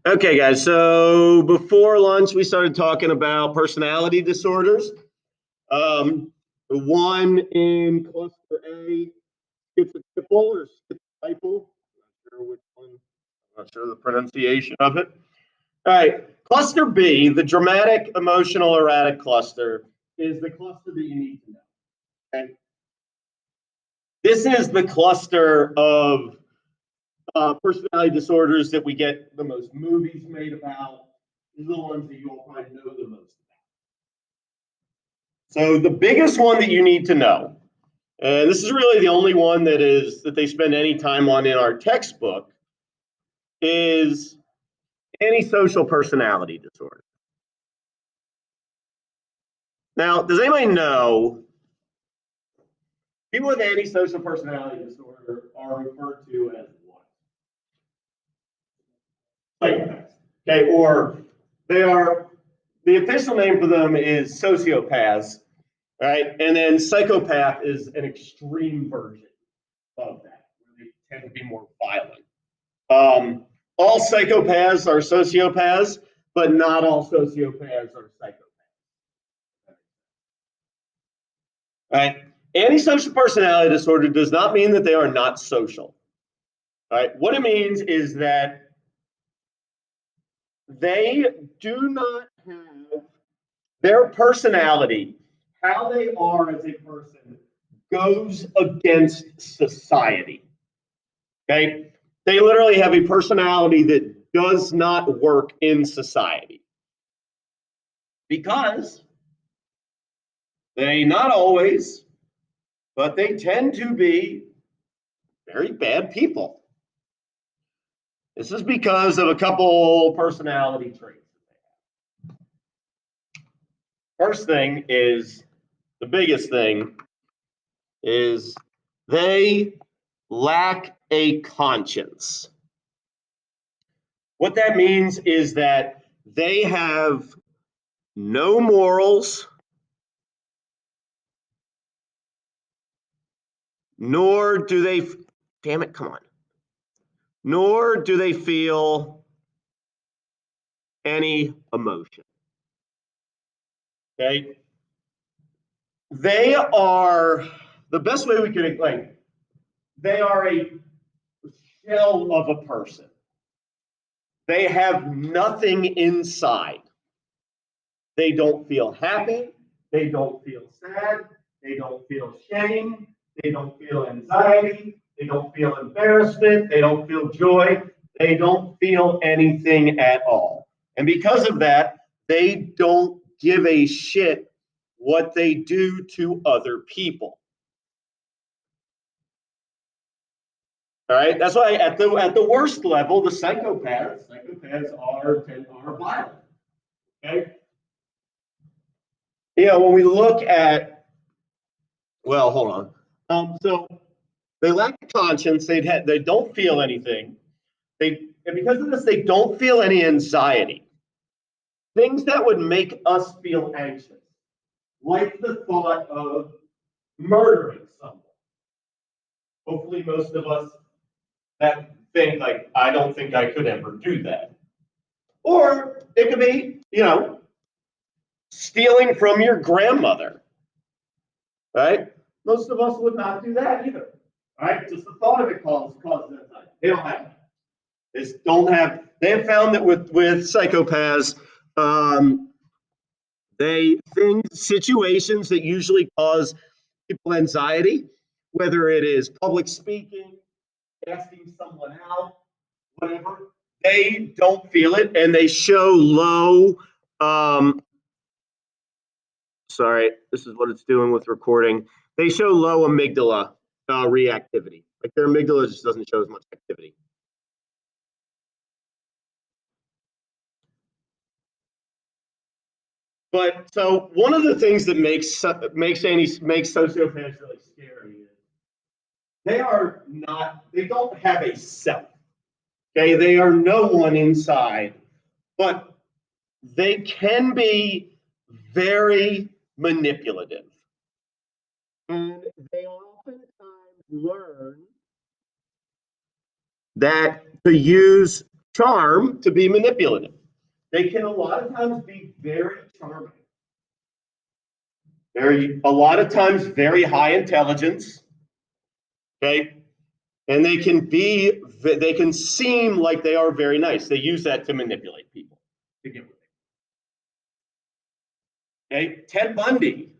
Okay, guys. So before lunch, we started talking about personality disorders. The one in cluster A, schizotypal or schizotypal. Not sure which one. I'm not sure the pronunciation of it. All right. Cluster B, the dramatic, emotional, erratic cluster, is the cluster that you need to know. Okay. This is the cluster of personality disorders that we get the most movies made about. These are the ones that you all probably know the most about. So the biggest one that you need to know, and this is really the only one that they spend any time on in our textbook, is antisocial personality disorder. Now, does anybody know people with antisocial personality disorder are referred to as what? Psychopaths. Okay, or they are the official name for them is sociopaths, right? And then psychopath is an extreme version of that, where they tend to be more violent. Um, all psychopaths are sociopaths, but not all sociopaths are psychopaths. Right? Antisocial personality disorder does not mean that they are not social. Right? What it means is that they do not have their personality, how they are as a person, goes against society. Okay? They literally have a personality that does not work in society because they not always, but they tend to be very bad people. This is because of a couple personality traits. First thing is the biggest thing is they lack a conscience. What that means is that they have no morals, nor do they, damn it, come on, nor do they feel any emotion. Okay? They are, the best way we can explain, they are a shell of a person. They have nothing inside. They don't feel happy. They don't feel sad. They don't feel shame. They don't feel anxiety. They don't feel embarrassment. They don't feel joy. They don't feel anything at all. And because of that, they don't give a shit what they do to other people. All right. That's why at the worst level, the psychopaths are violent. Okay. When we look at, well, hold on. So they lack conscience. They don't feel anything. And because of this, they don't feel any anxiety. Things that would make us feel anxious, like the thought of murdering someone. Hopefully, most of us that think like, I don't think I could ever do that. Or it could be, stealing from your grandmother, right? Most of us would not do that either, right? Just the thought of it causes anxiety. They don't have that. They have found that with psychopaths, situations that usually cause people anxiety, whether it is public speaking, asking someone out, whatever, they don't feel it and they show low, sorry, this is what it's doing with recording. They show low amygdala reactivity. Like their amygdala just doesn't show as much activity. But so one of the things that makes sociopaths really scary is they don't have a self. Okay, they are no one inside, but they can be very manipulative. And they oftentimes learn that to use charm to be manipulative. They can a lot of times be very charming. A lot of times very high intelligence. Okay. And they can seem like they are very nice. They use that to manipulate people. To get okay. Ted Bundy,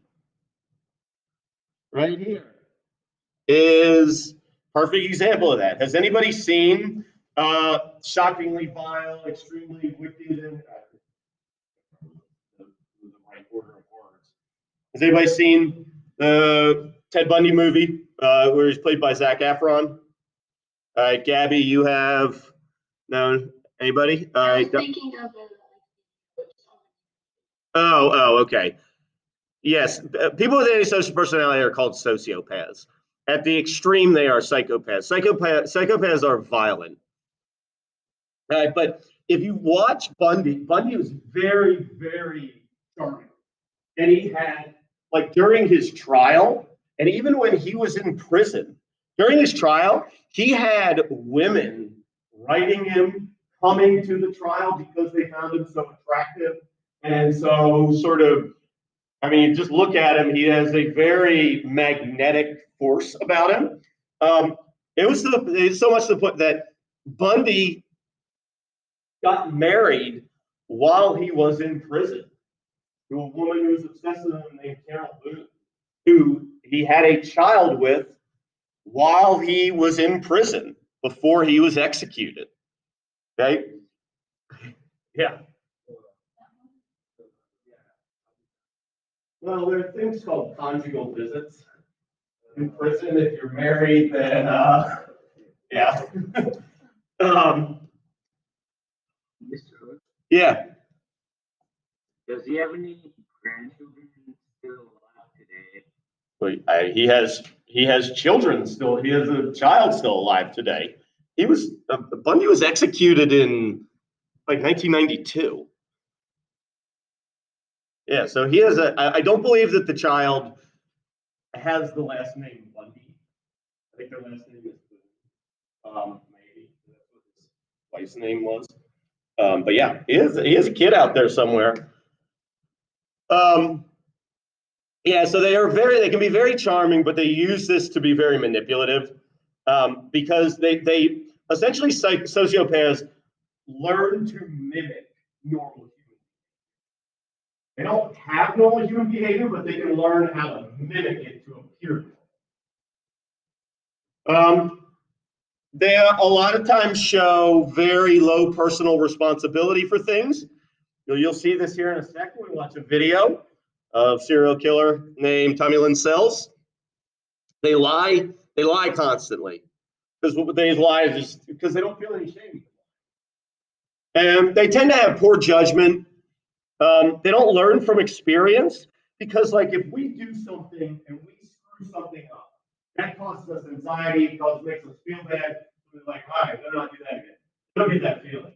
right here, is perfect example of that. Has anybody seen Shockingly Vile, Extremely Wicked, and the right order of words? Has anybody seen the Ted Bundy movie where he's played by Zac Efron? All right, Gabby, you have no anybody? All right. I'm thinking of it. Okay. Yes, people with antisocial personality are called sociopaths. At the extreme, they are psychopaths. Psychopaths are violent. Right, but if you watch Bundy was very, very charming. And he had, like, during his trial, and even when he was in prison, during his trial, he had women writing him, coming to the trial because they found him so attractive. And so, sort of, I mean, just look at him. He has a very magnetic force about him. It's so much to the point that Bundy got married while he was in prison to a woman who was obsessed with him named Carol Booth, who he had a child with while he was in prison before he was executed. Okay? Yeah. Well, there are things called conjugal visits in prison. If you're married, then yeah. Mr. Hood, Yeah. does he have any grandchildren still alive today? He has children still. He has a child still alive today. Bundy was executed in like 1992. Yeah, so he has I don't believe that the child has the last name Bundy. I think their last name is maybe that's what his wife's name was. But yeah, he is a kid out there somewhere. Yeah, so they can be very charming, but they use this to be very manipulative because they essentially sociopaths learn to mimic normal human. They don't have normal human behavior, but they can learn how to mimic it to appear. They a lot of times show very low personal responsibility for things. You'll see this here in a second. We watch a video of serial killer named Tommy Lynn Sells. They lie constantly because they lie just because they don't feel any shame. And they tend to have poor judgment. They don't learn from experience because, like, if we do something and we screw something up, that causes us anxiety, makes us feel bad. We're like, all right, better not do that again. Don't get that feeling.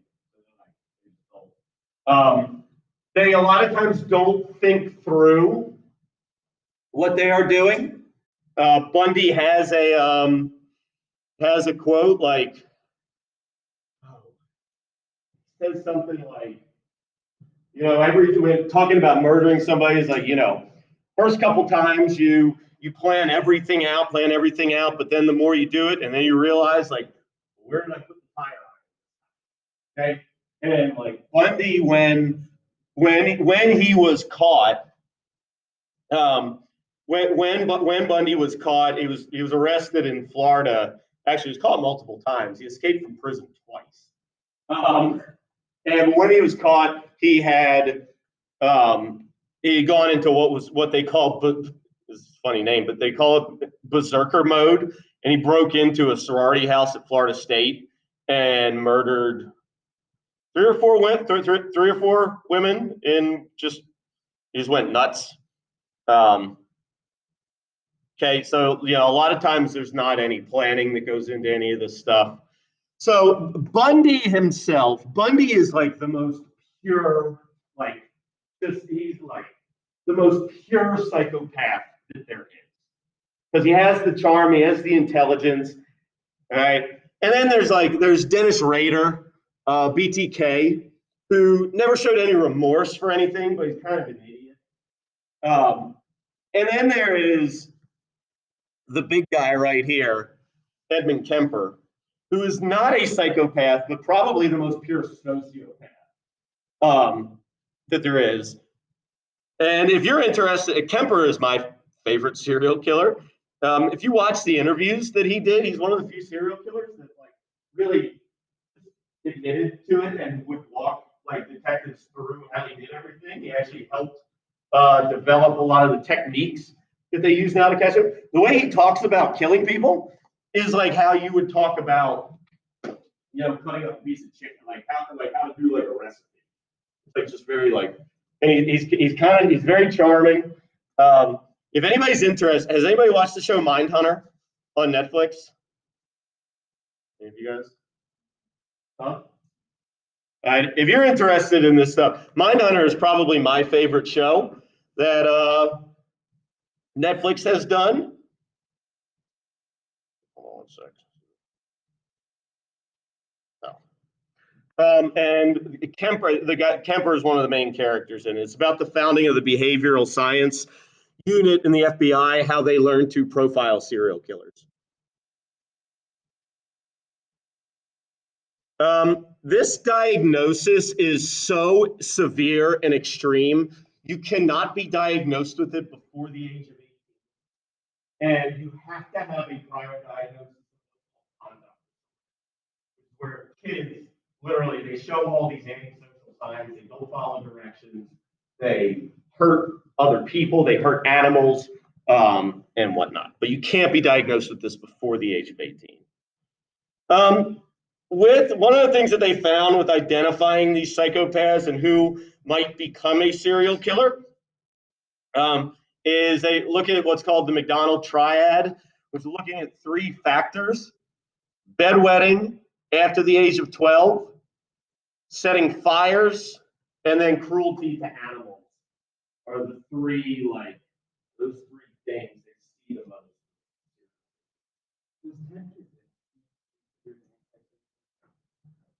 They a lot of times don't think through what they are doing. Bundy has a quote like, says something like, talking about murdering somebody is like, first couple times you plan everything out, but then the more you do it, and then you realize, like, where did I put the fire on? Okay, and like Bundy, when he was caught, when Bundy was caught, he was arrested in Florida. Actually, he was caught multiple times. He escaped from prison twice. And when he was caught, he had gone into what they call, this is a funny name, but they call it berserker mode. And he broke into a sorority house at Florida State and murdered three or four women he just went nuts. Okay, so a lot of times there's not any planning that goes into any of this stuff. So Bundy is like the most pure, he's like the most pure psychopath that there is. Because he has the charm, he has the intelligence, all right? And then there's Dennis Rader. BTK, who never showed any remorse for anything, but he's kind of an idiot. And then there is the big guy right here, Edmund Kemper, who is not a psychopath, but probably the most pure sociopath that there is. And if you're interested, Kemper is my favorite serial killer. If you watch the interviews that he did, he's one of the few serial killers that like really admitted to it and would walk like detectives through how he did everything. He actually helped develop a lot of the techniques that they use now to catch him. The way he talks about killing people is like how you would talk about, cutting up a piece of chicken, like how to do like a recipe. It's like just very like, and he's very charming. If anybody's interested, has anybody watched the show Mindhunter on Netflix? Any of you guys? Huh? If you're interested in this stuff, Mindhunter is probably my favorite show that Netflix has done. Hold on one sec. And Kemper is one of the main characters in it. It's about the founding of the behavioral science unit in the FBI, how they learned to profile serial killers. This diagnosis is so severe and extreme, you cannot be diagnosed with it before the age of 18. And you have to have a prior diagnosis of conduct, where kids literally, they show all these antisocial signs, they don't follow directions, they hurt other people, they hurt animals, and whatnot. But you can't be diagnosed with this before the age of 18. With one of the things that they found with identifying these psychopaths and who might become a serial killer is they look at what's called the McDonald triad, which is looking at 3 factors: bedwetting after the age of 12, setting fires, and then cruelty to animals are the 3, like, those 3 things they see the most.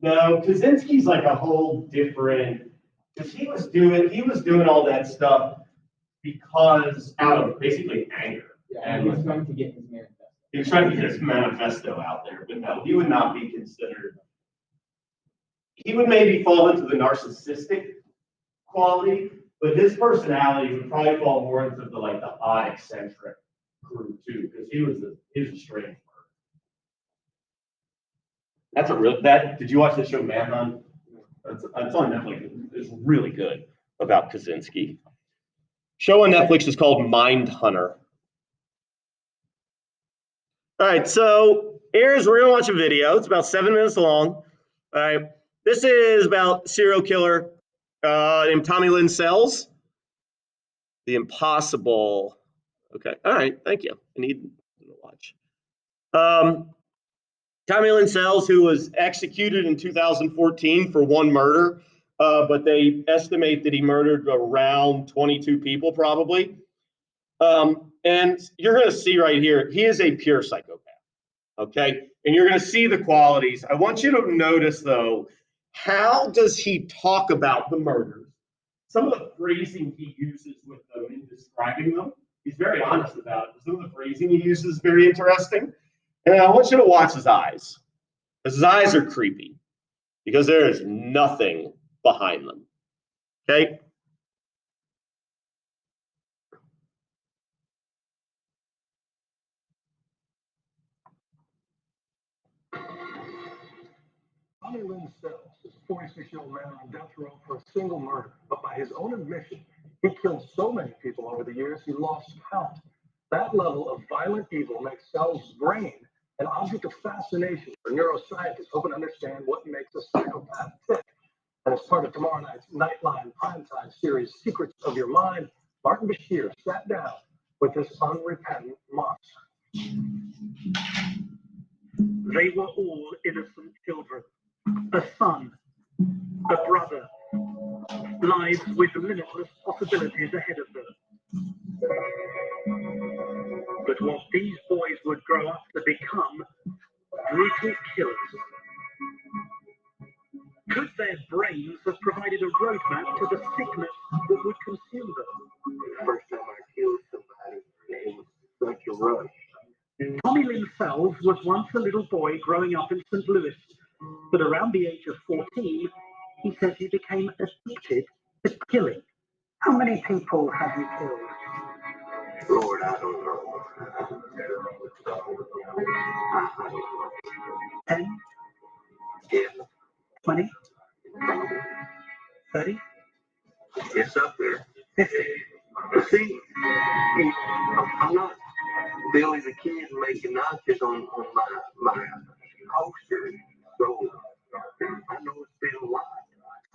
No, Kaczynski's like a whole different, because he was doing all that stuff because out of basically anger. Yeah, and he was trying to get his manifesto. He was trying to get his manifesto out there, but no, he would not be considered. He would maybe fall into the narcissistic quality, but his personality would probably fall more into the like the odd eccentric group too, because he was a strange person. That's a real did you watch the show Manhunt? It's on Netflix. It's really good about Kaczynski. Show on Netflix is called Mindhunter. All right, so we're gonna watch a video. It's about 7 minutes long. All right, this is about serial killer named Tommy Lynn Sells. The Impossible. Okay, all right, thank you. I need to watch. Tommy Lynn Sells, who was executed in 2014 for 1 murder, but they estimate that he murdered around 22 people probably. And you're going to see right here, he is a pure psychopath, okay? And you're going to see the qualities. I want you to notice, though, how does he talk about the murders? Some of the phrasing he uses with them in describing them, he's very honest about it. Some of the phrasing he uses is very interesting. And I want you to watch his eyes. His eyes are creepy because there is nothing behind them. Okay? Tommy Lynn Sells is a 46-year-old man on death row for a single murder, but by his own admission, he killed so many people over the years he lost count. That level of violent evil makes Sells' brain an object of fascination for neuroscientists hoping to understand what makes a psychopath tick. And as part of tomorrow night's Nightline primetime series, Secrets of Your Mind, Martin Bashir sat down with this unrepentant monster. They were all innocent children. A son, a brother, lives with limitless possibilities ahead of them. But what these boys would grow up to become, brutal killers. Could their brains have provided a roadmap to the sickness that would consume them? First time I killed somebody, it was such a rush. Tommy Lynn Sells was once a little boy growing up in St. Louis, but around the age of 14, he says he became addicted to killing. How many people have you killed? Lord, I don't know. I don't know. 10, Yeah, 20, 30, it's up there. 50? See, I'm not Billy the Kid making notches on my poster, so I know it's been a lot.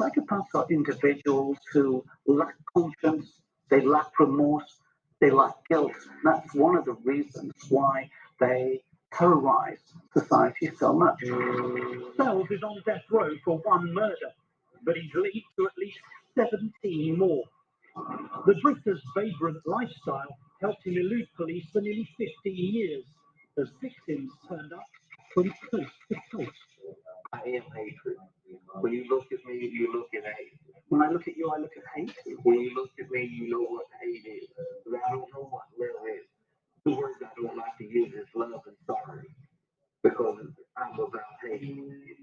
Psychopaths are individuals who lack conscience, they lack remorse, they lack guilt. That's one of the reasons why they terrorize society so much. Sells is on death row for one murder, but he's linked to at least 17 more. The drifter's vagrant lifestyle helped him elude police for nearly 15 years, as victims turned up from coast to coast. I am hatred. When you look at me, you look at hate. When I look at you, I look at hate. When you look at me, you know what hate is. But I don't know what love is. The words I don't like to use is love and sorry. Because I'm about hate.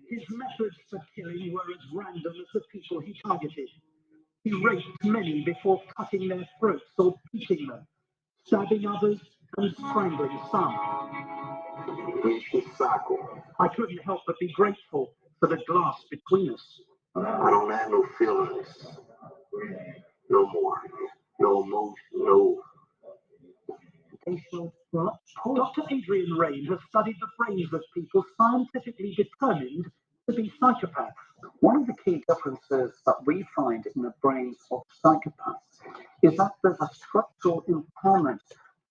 His methods for killing were as random as the people he targeted. He raped many before cutting their throats or beating them, stabbing others and strangling some. Vicious cycle. I couldn't help but be grateful for the glass between us. I don't have no feelings. No more. No emotion. No. Dr. Adrian Rain has studied the brains of people scientifically determined to be psychopaths. One of the key differences that we find in the brains of psychopaths is that there's a structural impairment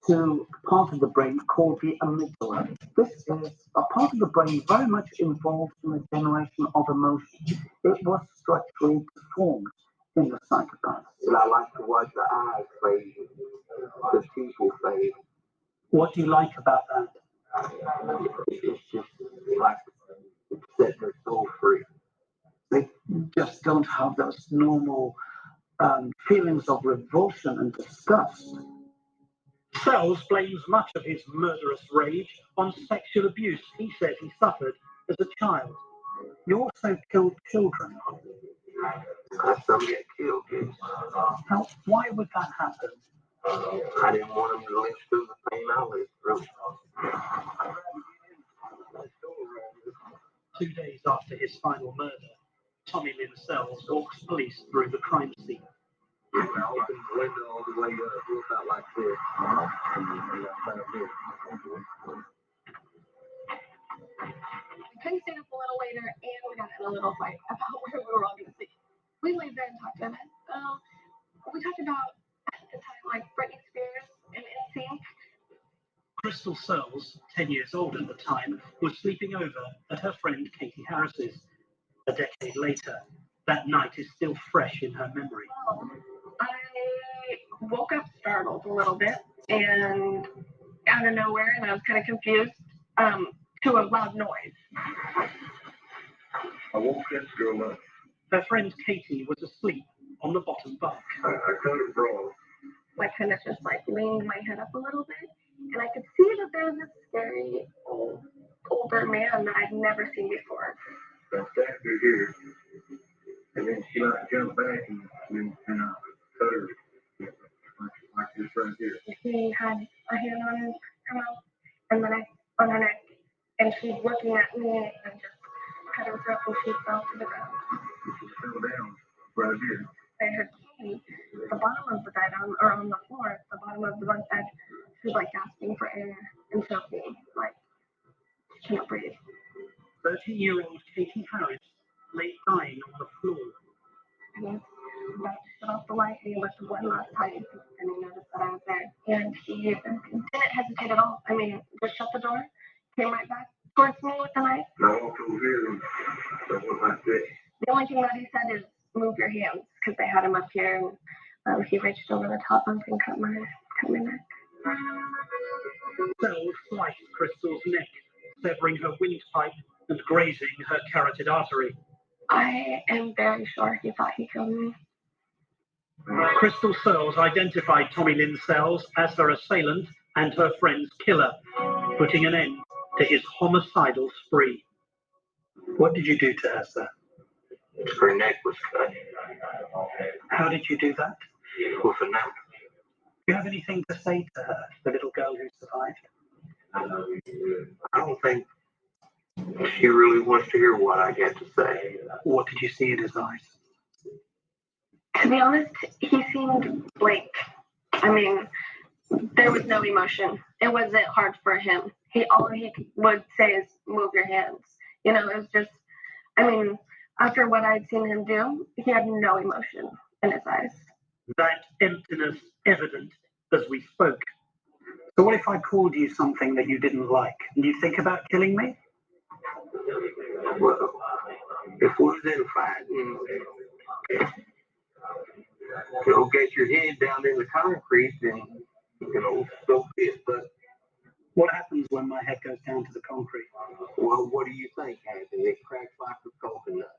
to part of the brain called the amygdala. This is a part of the brain very much involved in the generation of emotion. It was structurally deformed in the psychopaths. And I like to watch the eyes fade. The people fade. What do you like about that? It's just like setting their soul free. They just don't have those normal feelings of revulsion and disgust. Sells blames much of his murderous rage on sexual abuse he says he suffered as a child. You also killed children. Some get killed. Why would that happen? I didn't want them to live through the pain I lived through. 2 days after his final murder, Tommy Lynn Sells walks police through the crime scene. I opened the window all the way up, looked out like this. We couldn't stay up a little later, and we got in a little fight about where we were all going to sleep. We laid there and talked about it. We talked about, at the time, like Britney Spears and NSYNC. Crystal Sells, 10 years old at the time, was sleeping over at her friend Katie Harris's. A decade later, that night is still fresh in her memory. I woke up startled a little bit, and out of nowhere, and I was kind of confused, to a loud noise. I woke this girl up. Her friend Katie was asleep on the bottom bunk. I couldn't roll. I kind of just like leaned my head up a little bit, and I could see that there was this scary older man that I'd never seen before. I sat her here, and then she like jumped back and cut her like this right here. He had a hand on her mouth and then on her neck, and she's looking at me and just cut her throat, and she fell to the ground. She fell down right here. I heard Katie, the bottom of the bed, on the floor, at the bottom of the bunk bed, she was like gasping for air and choking, like she can't breathe. 13-year-old Katie Harris lay dying on the floor. And he shut off the light, and he looked one last time, and he noticed that I was there. And he didn't hesitate at all. I mean, just shut the door, came right back towards me with the knife. I walked over here and I went like this. The only thing that he said is, move your hands, because they had him up here, and he reached over the top bunk and cut my neck. Sells sliced Crystal's neck, severing her windpipe and grazing her carotid artery. I am very sure he thought he killed me. Crystal Searles identified Tommy Lynn Sells as her assailant and her friend's killer, putting an end to his homicidal spree. What did you do to her, sir? Her neck was cut How did you do that? with a knife. Do you have anything to say to her, the little girl who survived? I don't think she really wants to hear what I got to say. What did you see in his eyes? To be honest, he seemed blank. I mean, there was no emotion. It wasn't hard for him. All he would say is move your hands. You know, it was just, I mean, after what I'd seen him do, he had no emotion in his eyes. That emptiness evident as we spoke. So what if I called you something that you didn't like? And you think about killing me? Well, if we was in a fight, you'll get your head down in the concrete, then so be it. But What happens when my head goes down to the concrete? well, what do you think happens? It cracks like a coconut.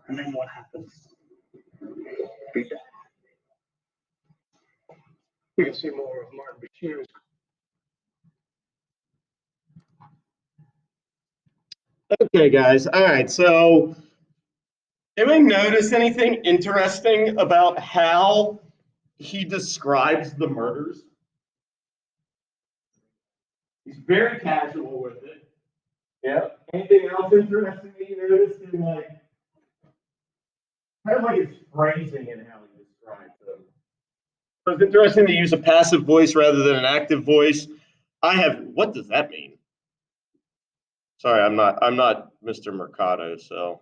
And then what happens? Be done. We can see more of Martin Bashir's. Okay, guys. All right. So, anybody notice anything interesting about how he describes the murders? He's very casual with it. Yeah. Anything else interesting that you noticed in like kind of like his phrasing and how he describes them? So it's interesting to use a passive voice rather than an active voice. What does that mean? Sorry, I'm not Mr. Mercado, so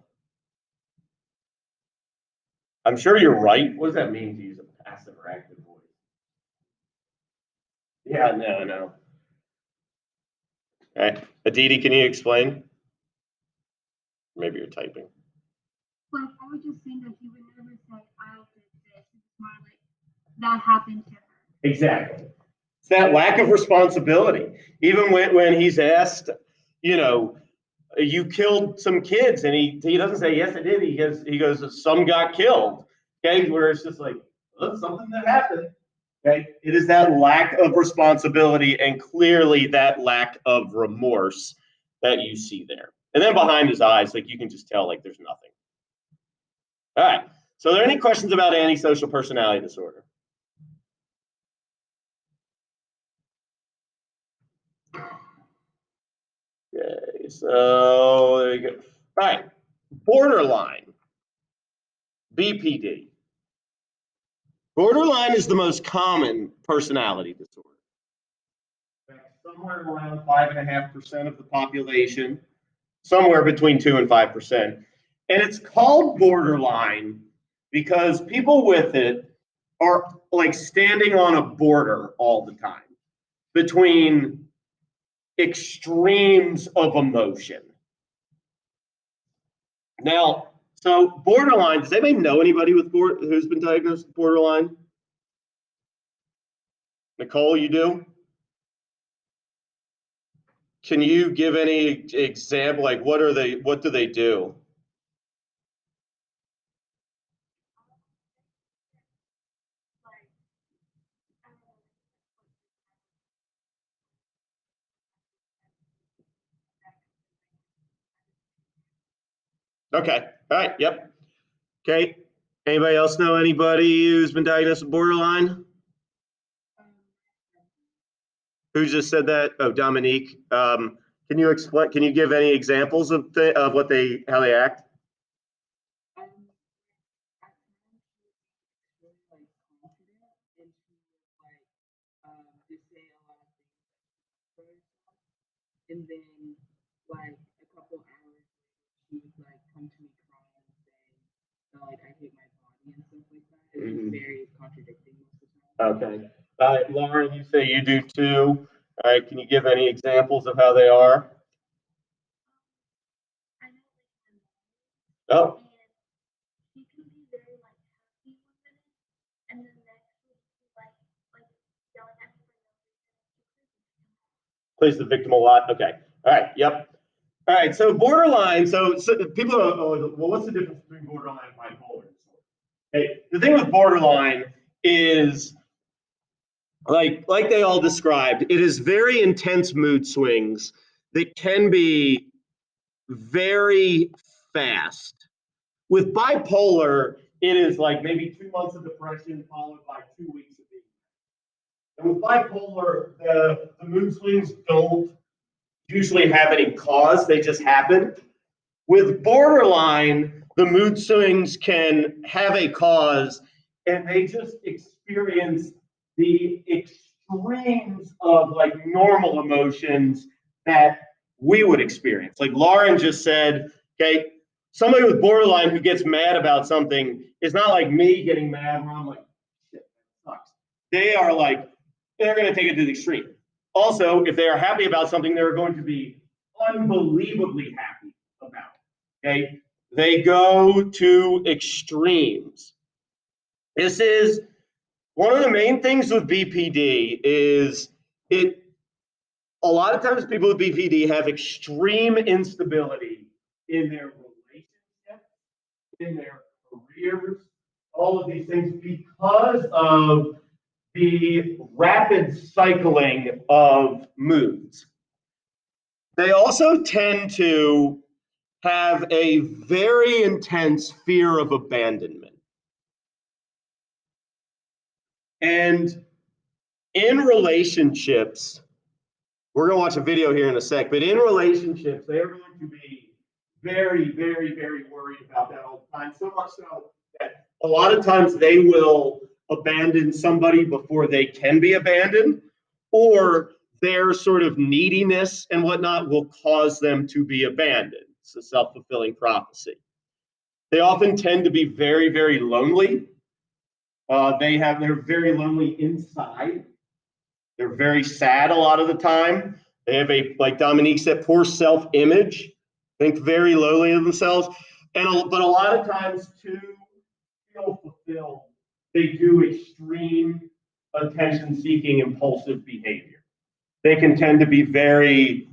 I'm sure you're right. What does that mean to use a passive or active voice? Yeah, no. Okay. Aditi, can you explain? Maybe you're typing. Like, I would just think that he would never say, I did this. It's more like, that happened to her. Exactly. It's that lack of responsibility. Even when he's asked, you killed some kids, and he doesn't say, yes, I did. He goes, some got killed. Okay, where it's just like, well, that's something that happened. Okay, it is that lack of responsibility and clearly that lack of remorse that you see there. And then behind his eyes, like you can just tell, like there's nothing. All right. So, are there any questions about antisocial personality disorder? Okay, so there you go. All right, borderline, BPD. Borderline is the most common personality disorder. Somewhere around 5.5% of the population, somewhere between 2 and 5%. And it's called borderline because people with it are like standing on a border all the time between extremes of emotion. Now, so borderline, does anybody know anybody who's been diagnosed with borderline? Nicole, you do? Can you give any example, like what do they do? Okay, all right, yep. Okay, anybody else know anybody who's been diagnosed with borderline? Who just said that? Oh, Dominique. Can you explain? Can you give any examples of how they act? And then, like, a couple hours later, she would, like, come to me crying and say, like, I hate my body and stuff like that. It was very contradicting most of the time. Okay. Lauren, you say you do too. All right, can you give any examples of how they are? I know, like, Oh. and he can be very, like, happy 1 minute, and then next week, he's like yelling at me for no reason. Plays the victim a lot. Okay. All right. Yep. All right, so borderline. So people are, oh, well, what's the difference between borderline and bipolar disorder? Okay, the thing with borderline is like they all described, it is very intense mood swings that can be very fast. With bipolar, it is like maybe 2 months of depression followed by 2 weeks of being. And with bipolar, the mood swings don't usually have any cause, they just happen. With borderline, the mood swings can have a cause and they just experience the extremes of like normal emotions that we would experience. Like Lauren just said, okay, somebody with borderline who gets mad about something is not like me getting mad where I'm like, shit, that sucks. They are like, they're going to take it to the extreme. Also, if they are happy about something, they're going to be unbelievably happy about it. Okay, they go to extremes. This is one of the main things with BPD is it. A lot of times, people with BPD have extreme instability in their relationships, in their careers, all of these things because of the rapid cycling of moods. They also tend to have a very intense fear of abandonment. And in relationships, we're going to watch a video here in a sec, but in relationships, they're going to be very, very, very worried about that all the time. So much so that a lot of times they will abandon somebody before they can be abandoned, or their sort of neediness and whatnot will cause them to be abandoned. It's a self-fulfilling prophecy. They often tend to be very, very lonely. They're very lonely inside. They're very sad a lot of the time. They have like Dominique said, poor self-image. Think very lowly of themselves. But a lot of times to feel fulfilled, they do extreme attention-seeking, impulsive behavior. They can tend to be very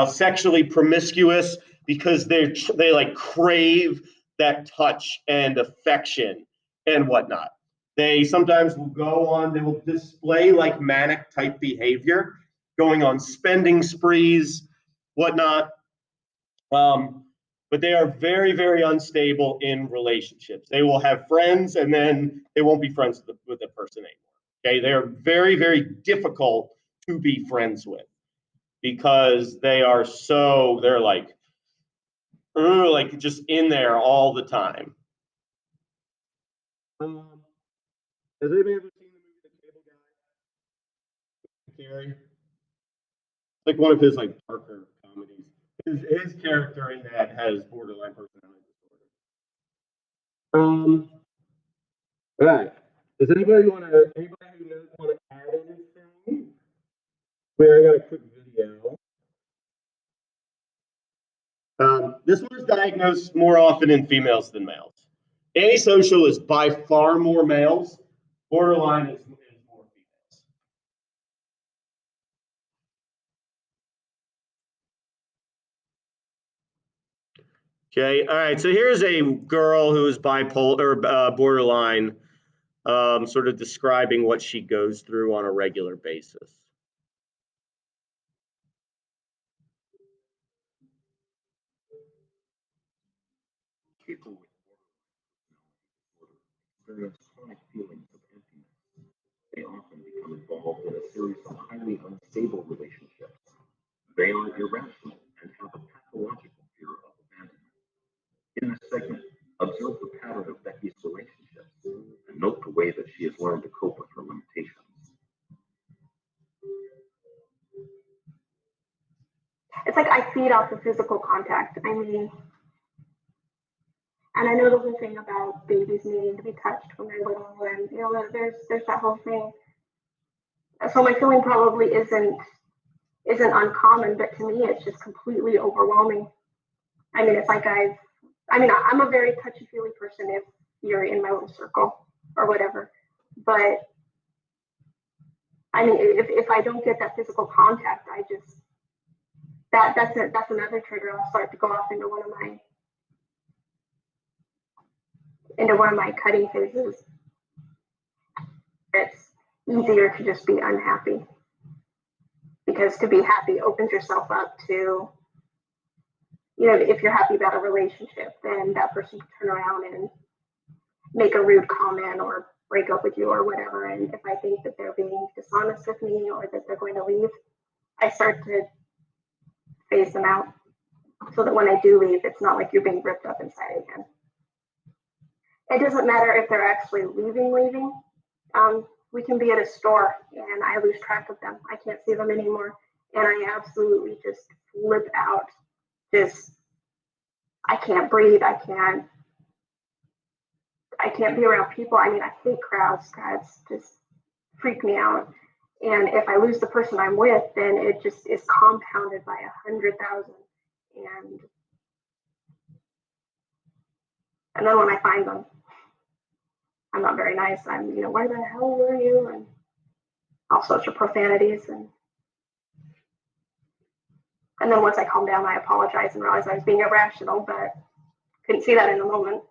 sexually promiscuous because they like crave that touch and affection and whatnot. They sometimes will they will display like manic type behavior, going on spending sprees, whatnot. But they are very, very unstable in relationships. They will have friends and then they won't be friends with the person anymore. Okay, they're very, very difficult to be friends with because they're like just in there all the time. Has anybody ever seen the movie The Cable Guy? Carrie? It's like one of his like darker comedies. His character in that has borderline personality disorder. Right. Does anybody who knows want to add anything? I got a quick video. This one is diagnosed more often in females than males. Antisocial is by far more males. Borderline is more females. Okay, all right, so here's a girl who is bipolar, borderline, sort of describing what she goes through on a regular basis. People with borderline personality disorder experience chronic feelings of emptiness. They often become involved in a series of highly unstable relationships. They are irrational and have a pathological fear of abandonment. In this segment, observe the pattern of Becky's relationships and note the way that she has learned to cope with her limitations. It's like I feed off of physical contact. I mean, and I know the whole thing about babies needing to be touched when they're little, and there's that whole thing. So my feeling probably isn't uncommon, but to me it's just completely overwhelming. I mean, it's like I'm a very touchy-feely person if you're in my little circle or whatever. But I mean, if I don't get that physical contact, that's another trigger. I'll start to go off into one of my cutting phases. It's easier to just be unhappy, because to be happy opens yourself up to, if you're happy about a relationship, then that person can turn around and make a rude comment or break up with you or whatever. And if I think that they're being dishonest with me or that they're going to leave, I start to phase them out, so that when I do leave, it's not like you're being ripped up inside again. It doesn't matter if they're actually leaving. We can be at a store and I lose track of them. I can't see them anymore. And I absolutely just flip out. I can't breathe. I can't be around people. I mean, I hate crowds. Crowds just freak me out. And if I lose the person I'm with, then it just is compounded by 100,000. And then when I find them, I'm not very nice. I'm, where the hell were you? And all sorts of profanities. And then once I calm down, I apologize and realize I was being irrational, but couldn't see that in the moment.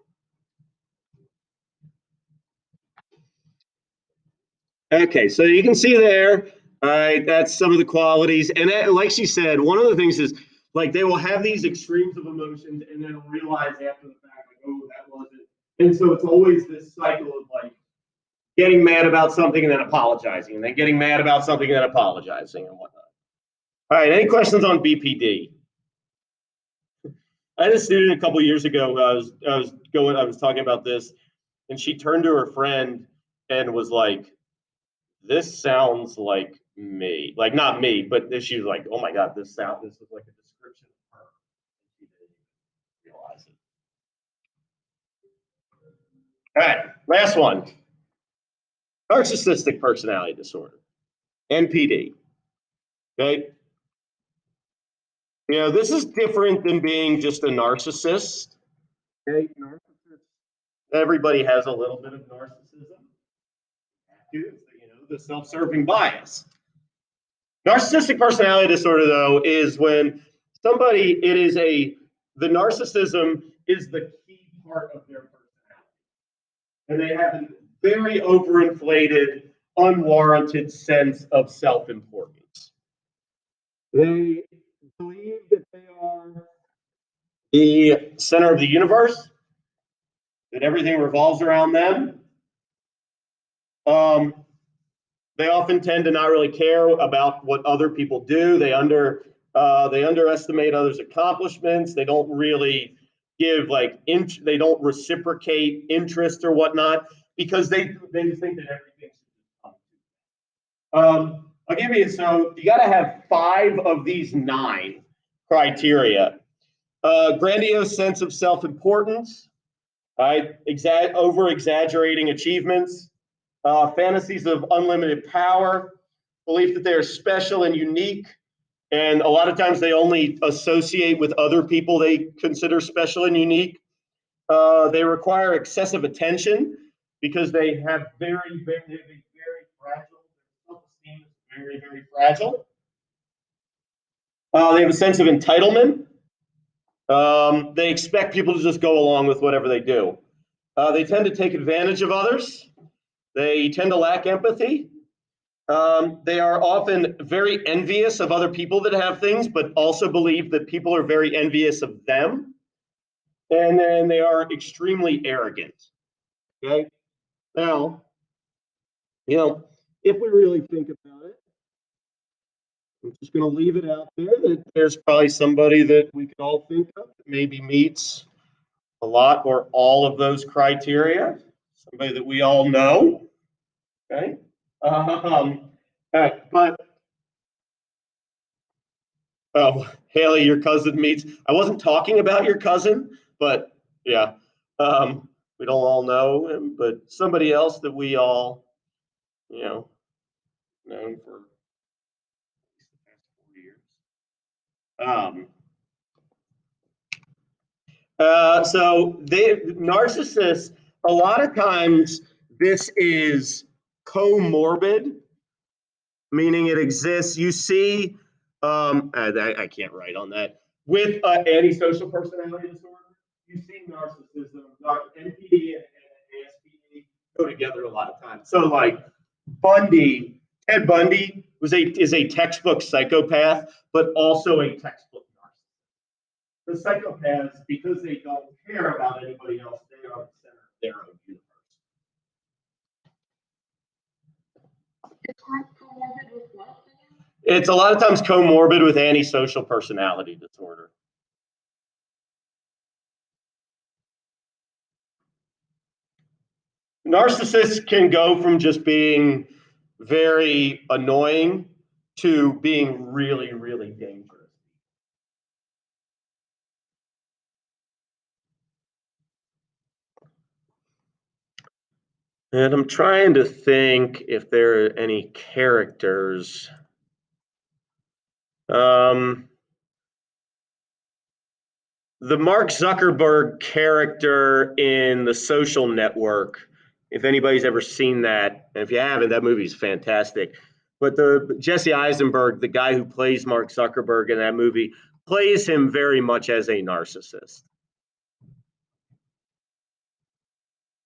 Okay, so you can see there, all right, that's some of the qualities. And that, like she said, one of the things is, like, they will have these extremes of emotions and then realize after the fact, like, oh, that wasn't. And so it's always this cycle of, like, getting mad about something and then apologizing, and then getting mad about something and then apologizing and whatnot. All right, any questions on BPD? I had a student a couple years ago. I was talking about this, and she turned to her friend and was like, "This sounds like me." Like, not me, but she was like, "Oh my God, this is like a description of her." She didn't even realize it. All right, last one. Narcissistic personality disorder, NPD. Okay. This is different than being just a narcissist. Okay, everybody has a little bit of narcissism. The self-serving bias. Narcissistic personality disorder, though, is when the narcissism is the key part of their personality. And they have a very overinflated, unwarranted sense of self-importance. They believe that they are the center of the universe, that everything revolves around them. They often tend to not really care about what other people do. They underestimate others' accomplishments. They don't really give they don't reciprocate interest or whatnot, because they just think that everything should just come to them. I'll give you, so you got to have 5 of these 9 criteria. Grandiose sense of self-importance, over-exaggerating achievements, fantasies of unlimited power, belief that they're special and unique, and a lot of times they only associate with other people they consider special and unique. They require excessive attention because they have very fragile, self-esteem is very, very fragile. They have a sense of entitlement. They expect people to just go along with whatever they do. They tend to take advantage of others. They tend to lack empathy. They are often very envious of other people that have things, but also believe that people are very envious of them. And then they are extremely arrogant. Okay. Now, if we really think about it, I'm just going to leave it out there that there's probably somebody that we could all think of that maybe meets a lot or all of those criteria. Somebody that we all know. Okay. But Haley, your cousin meets. I wasn't talking about your cousin, but yeah, we don't all know him, but somebody else that we all, known for the past 4 years. So narcissists, a lot of times this is comorbid, meaning it exists. You see I can't write on that. With antisocial personality disorder, you see narcissism, NPD and ASPD go together a lot of times. So like Ted Bundy is a textbook psychopath, but also a textbook narcissist. The psychopaths, because they don't care about anybody else, they are the center of their own universe. It's comorbid with what? It's a lot of times comorbid with antisocial personality disorder. Narcissists can go from just being very annoying to being really, really dangerous. And I'm trying to think if there are any characters. The Mark Zuckerberg character in The Social Network, if anybody's ever seen that, and if you haven't, that movie's fantastic. But the Jesse Eisenberg, the guy who plays Mark Zuckerberg in that movie, plays him very much as a narcissist.